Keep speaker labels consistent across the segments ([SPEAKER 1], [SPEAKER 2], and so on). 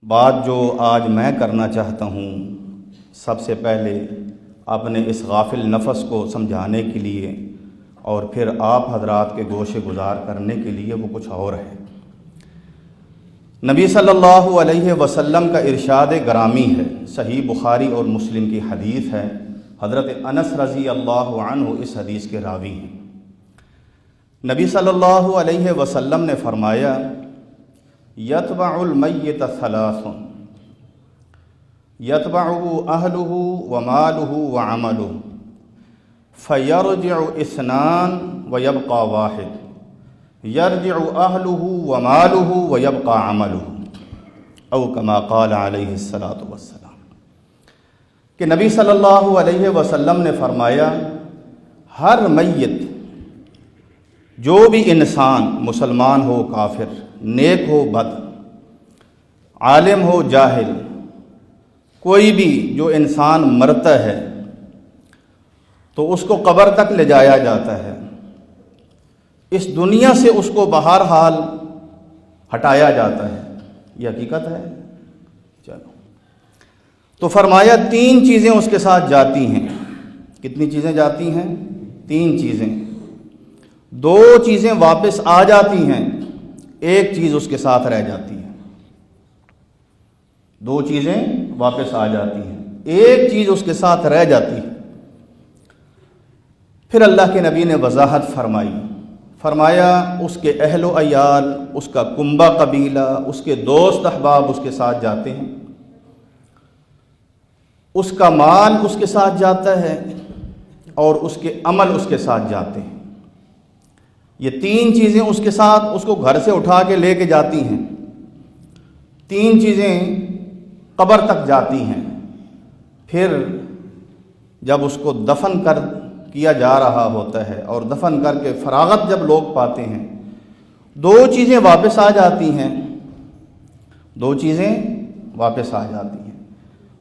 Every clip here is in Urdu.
[SPEAKER 1] بات جو آج میں کرنا چاہتا ہوں، سب سے پہلے اپنے اس غافل نفس کو سمجھانے کے لیے اور پھر آپ حضرات کے گوش گزار کرنے کے لیے وہ کچھ اور ہے۔ نبی صلی اللہ علیہ وسلم کا ارشاد گرامی ہے، صحیح بخاری اور مسلم کی حدیث ہے۔ حضرت انس رضی اللہ عنہ اس حدیث کے راوی ہیں۔ نبی صلی اللہ علیہ وسلم نے فرمایا، یتبع المیت ثلاث، یتبعہ اہلہ ومالہ وعملہ، فیرجع اثنان ویبقى واحد، یرجع اہلہ ومالہ ویبقى عملہ، او کما قال علیہ الصلاۃ والسلام، کہ نبی صلی اللہ علیہ وسلم نے فرمایا، ہر میت، جو بھی انسان، مسلمان ہو کافر، نیک ہو بد، عالم ہو جاہل، کوئی بھی جو انسان مرتا ہے تو اس کو قبر تک لے جایا جاتا ہے، اس دنیا سے اس کو بہرحال ہٹایا جاتا ہے۔ یہ حقیقت ہے۔ چلو، تو فرمایا تین چیزیں اس کے ساتھ جاتی ہیں۔ کتنی چیزیں جاتی ہیں؟ تین چیزیں۔ دو چیزیں واپس آ جاتی ہیں، ایک چیز اس کے ساتھ رہ جاتی ہے۔ دو چیزیں واپس آ جاتی ہیں، ایک چیز اس کے ساتھ رہ جاتی ہے۔ پھر اللہ کے نبی نے وضاحت فرمایا اس کے اہل و عیال، اس کا کنبہ قبیلہ، اس کے دوست احباب اس کے ساتھ جاتے ہیں، اس کا مال اس کے ساتھ جاتا ہے، اور اس کے عمل اس کے ساتھ جاتے ہیں۔ یہ تین چیزیں اس کے ساتھ اس کو گھر سے اٹھا کے لے کے جاتی ہیں، تین چیزیں قبر تک جاتی ہیں۔ پھر جب اس کو دفن کیا جا رہا ہوتا ہے اور دفن کر کے فراغت جب لوگ پاتے ہیں، دو چیزیں واپس آ جاتی ہیں، دو چیزیں واپس آ جاتی ہیں۔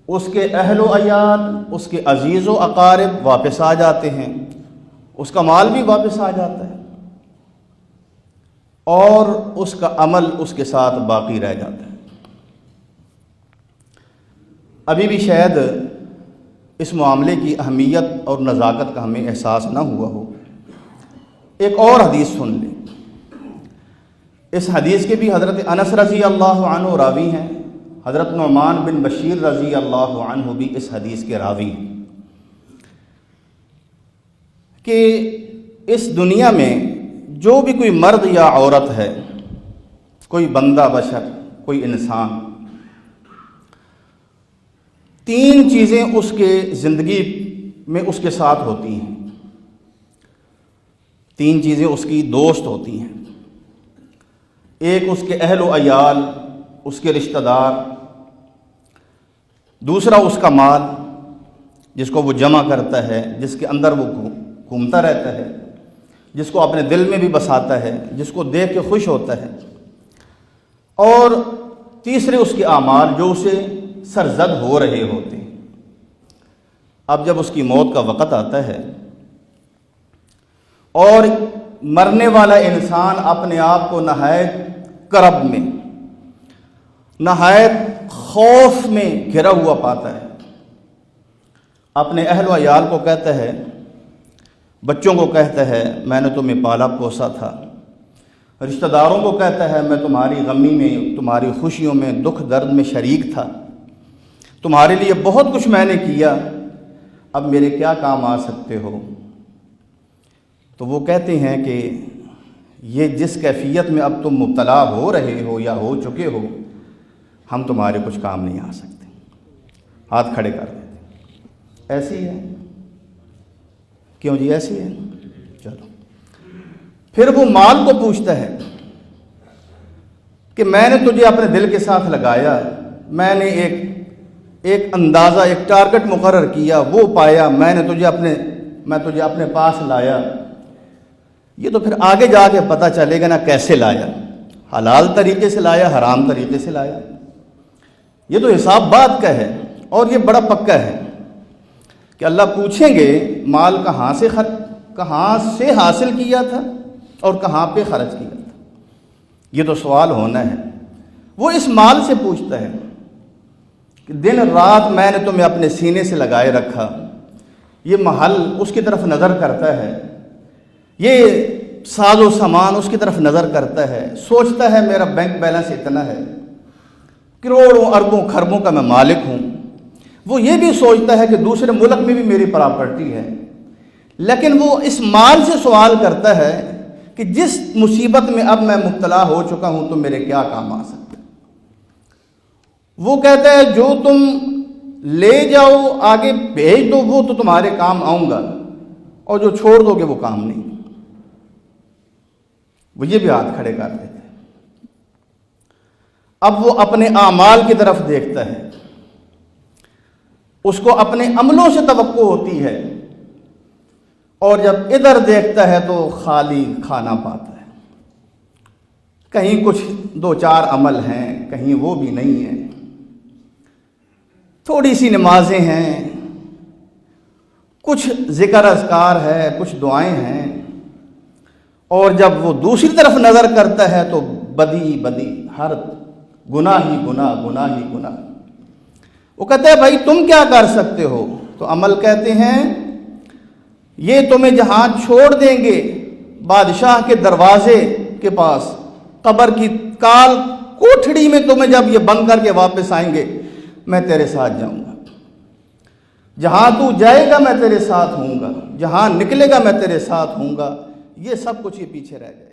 [SPEAKER 1] اس کے اہل و عیال، اس کے عزیز و اقارب واپس آ جاتے ہیں، اس کا مال بھی واپس آ جاتا ہے، اور اس کا عمل اس کے ساتھ باقی رہ جاتا ہے۔ ابھی بھی شاید اس معاملے کی اہمیت اور نزاکت کا ہمیں احساس نہ ہوا ہو۔ ایک اور حدیث سن لیں۔ اس حدیث کے بھی حضرت انس رضی اللہ عنہ راوی ہیں، حضرت نعمان بن بشیر رضی اللہ عنہ بھی اس حدیث کے راوی ہیں، کہ اس دنیا میں جو بھی کوئی مرد یا عورت ہے، کوئی بندہ بشر، کوئی انسان، تین چیزیں اس کے زندگی میں اس کے ساتھ ہوتی ہیں، تین چیزیں اس کی دوست ہوتی ہیں۔ ایک اس کے اہل و عیال، اس کے رشتہ دار، دوسرا اس کا مال جس کو وہ جمع کرتا ہے، جس کے اندر وہ گھومتا رہتا ہے، جس کو اپنے دل میں بھی بساتا ہے، جس کو دیکھ کے خوش ہوتا ہے، اور تیسرے اس کے اعمال جو اسے سرزد ہو رہے ہوتے ہیں۔ اب جب اس کی موت کا وقت آتا ہے اور مرنے والا انسان اپنے آپ کو نہایت کرب میں، نہایت خوف میں گھرا ہوا پاتا ہے، اپنے اہل و عیال کو کہتا ہے، بچوں کو کہتا ہے میں نے تمہیں پالا پوسا تھا، رشتہ داروں کو کہتا ہے میں تمہاری غمی میں، تمہاری خوشیوں میں، دکھ درد میں شریک تھا، تمہارے لیے بہت کچھ میں نے کیا، اب میرے کیا کام آ سکتے ہو؟ تو وہ کہتے ہیں کہ یہ جس کیفیت میں اب تم مبتلا ہو رہے ہو یا ہو چکے ہو، ہم تمہارے کچھ کام نہیں آ سکتے۔ ہاتھ کھڑے کر دیتے، ایسی ہے؟ کیوں جی ایسی ہے؟ چلو، پھر وہ مال کو پوچھتا ہے کہ میں نے تجھے اپنے دل کے ساتھ لگایا، میں نے ایک اندازہ، ایک ٹارگٹ مقرر کیا، وہ پایا، میں تجھے اپنے پاس لایا۔ یہ تو پھر آگے جا کے پتہ چلے گا نا کیسے لایا، حلال طریقے سے لایا، حرام طریقے سے لایا، یہ تو حساب بات کا ہے، اور یہ بڑا پکا ہے کہ اللہ پوچھیں گے مال کہاں سے حاصل کیا تھا اور کہاں پہ خرچ کیا تھا۔ یہ تو سوال ہونا ہے۔ وہ اس مال سے پوچھتا ہے کہ دن رات میں نے تمہیں اپنے سینے سے لگائے رکھا، یہ محل اس کی طرف نظر کرتا ہے، یہ ساز و سامان اس کی طرف نظر کرتا ہے، سوچتا ہے میرا بینک بیلنس اتنا ہے، کروڑوں اربوں خربوں کا میں مالک ہوں۔ وہ یہ بھی سوچتا ہے کہ دوسرے ملک میں بھی میری پراپرٹی ہے، لیکن وہ اس مال سے سوال کرتا ہے کہ جس مصیبت میں اب میں مبتلا ہو چکا ہوں تو میرے کیا کام آ سکتا ہے۔ وہ کہتا ہے جو تم لے جاؤ آگے بھیج دو وہ تو تمہارے کام آؤں گا، اور جو چھوڑ دو گے وہ کام نہیں۔ وہ یہ بھی ہاتھ کھڑے کر دیتے ہیں۔ اب وہ اپنے اعمال کی طرف دیکھتا ہے، اس کو اپنے عملوں سے توقع ہوتی ہے، اور جب ادھر دیکھتا ہے تو خالی کھانا پاتا ہے۔ کہیں کچھ دو چار عمل ہیں، کہیں وہ بھی نہیں ہیں، تھوڑی سی نمازیں ہیں، کچھ ذکر اذکار ہے، کچھ دعائیں ہیں، اور جب وہ دوسری طرف نظر کرتا ہے تو بدی بدی، ہر گناہ ہی گناہ، گناہ ہی گناہ۔ وہ کہتا ہے بھائی تم کیا کر سکتے ہو؟ تو عمل کہتے ہیں یہ تمہیں جہاں چھوڑ دیں گے بادشاہ کے دروازے کے پاس، قبر کی کال کوٹھڑی میں تمہیں جب یہ بند کر کے واپس آئیں گے میں تیرے ساتھ جاؤں گا، جہاں تو جائے گا میں تیرے ساتھ ہوں گا، جہاں نکلے گا میں تیرے ساتھ ہوں گا، یہ سب کچھ یہ پیچھے رہ جائے۔